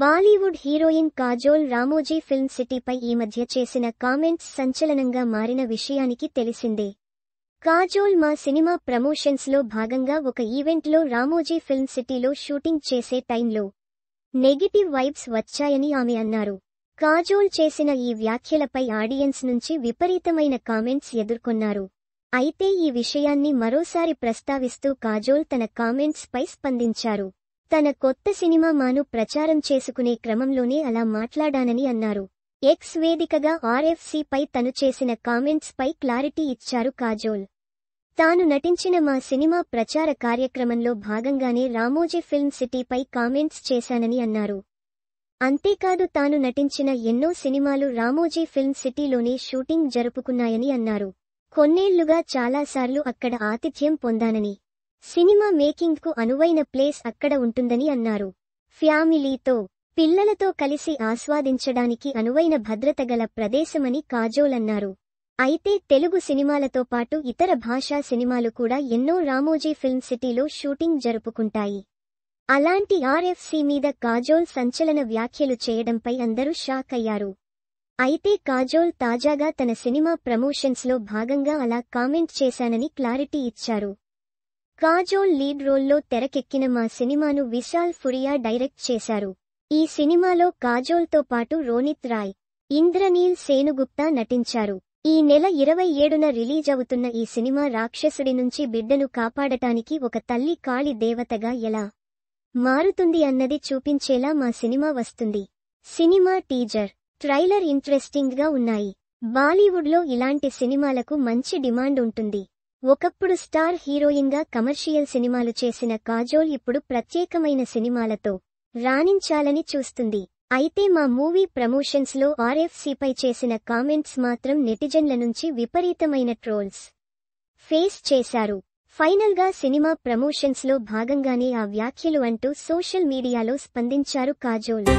Bollywood heroine Kajol Ramoji film సిటీపై ఈ మధ్య చేసిన కామెంట్స్ సంచలనంగా మారిన విషయానికి తెలిసిందే. కాజోల్ మా సినిమా ప్రమోషన్స్లో భాగంగా ఒక ఈవెంట్లో రామోజీ ఫిల్మ్ సిటీలో షూటింగ్ చేసే టైంలో నెగిటివ్ వైబ్స్ వచ్చాయని ఆమె అన్నారు. కాజోల్ చేసిన ఈ వ్యాఖ్యలపై ఆడియన్స్ నుంచి విపరీతమైన కామెంట్స్ ఎదుర్కొన్నారు. అయితే ఈ విషయాన్ని మరోసారి ప్రస్తావిస్తూ కాజోల్ తన కామెంట్స్ పై స్పందించారు. తన కొత్త సినిమా మాను ప్రచారం చేసుకునే క్రమంలోనే అలా మాట్లాడానని అన్నారు. ఎక్స్ వేదికగా ఆర్ఎఫ్సి పై తను చేసిన కామెంట్స్ పై క్లారిటీ ఇచ్చారు కాజోల్. తాను నటించిన మా సినిమా ప్రచార కార్యక్రమంలో భాగంగానే రామోజీ ఫిల్మ్ సిటీపై కామెంట్స్ చేశానని అన్నారు. అంతేకాదు తాను నటించిన ఎన్నో సినిమాలు రామోజీ ఫిల్మ్ సిటీలోనే షూటింగ్ జరుపుకున్నాయని అన్నారు. కొన్నేళ్లుగా చాలాసార్లు అక్కడ ఆతిథ్యం పొందానని, సినిమా మేకింగ్కు అనువైన ప్లేస్ అక్కడ ఉంటుందని అన్నారు. ఫ్యామిలీతో, పిల్లలతో కలిసి ఆస్వాదించడానికి అనువైన భద్రత గల ప్రదేశమని కాజోల్ అన్నారు. అయితే తెలుగు సినిమాలతో పాటు ఇతర భాషా సినిమాలు కూడా ఎన్నో రామోజీ ఫిల్మ్ సిటీలో షూటింగ్ జరుపుకుంటాయి. అలాంటి ఆర్ఎఫ్సి మీద కాజోల్ సంచలన వ్యాఖ్యలు చేయడంపై అందరూ షాక్ అయ్యారు. అయితే కాజోల్ తాజాగా తన సినిమా ప్రమోషన్స్లో భాగంగా అలా కామెంట్ చేశానని క్లారిటీ ఇచ్చారు. కాజోల్ లీడ్ రోల్లో తెరకెక్కిన మా సినిమాను విశాల్ ఫురియా డైరెక్ట్ చేశారు. ఈ సినిమాలో కాజోల్తో పాటు రోనిత్ రాయ్, ఇంద్రనీల్ సేనుగుప్తా నటించారు. ఈ నెల 27న రిలీజ్ అవుతున్న ఈ సినిమా రాక్షసుడి నుంచి బిడ్డను కాపాడటానికి ఒక తల్లి కాళి దేవతగా ఎలా మారుతుంది అన్నది చూపించేలా మా సినిమా వస్తుంది. సినిమా టీజర్, ట్రైలర్ ఇంట్రెస్టింగ్గా ఉన్నాయి. బాలీవుడ్లో ఇలాంటి సినిమాలకు మంచి డిమాండ్ ఉంటుంది. ఒకప్పుడు స్టార్ హీరోయిన్గా కమర్షియల్ సినిమాలు చేసిన కాజోల్ ఇప్పుడు ప్రత్యేకమైన సినిమాలతో రాణించాలని చూస్తుంది. అయితే మా మూవీ ప్రమోషన్స్లో ఆర్ఎఫ్సిపై చేసిన కామెంట్స్ మాత్రం నెటిజన్ల నుంచి విపరీతమైన ట్రోల్స్ ఫేస్ చేశారు. ఫైనల్గా సినిమా ప్రమోషన్స్లో భాగంగానే ఆ వ్యాఖ్యలు అంటూ సోషల్ మీడియాలో స్పందించారు కాజోల్.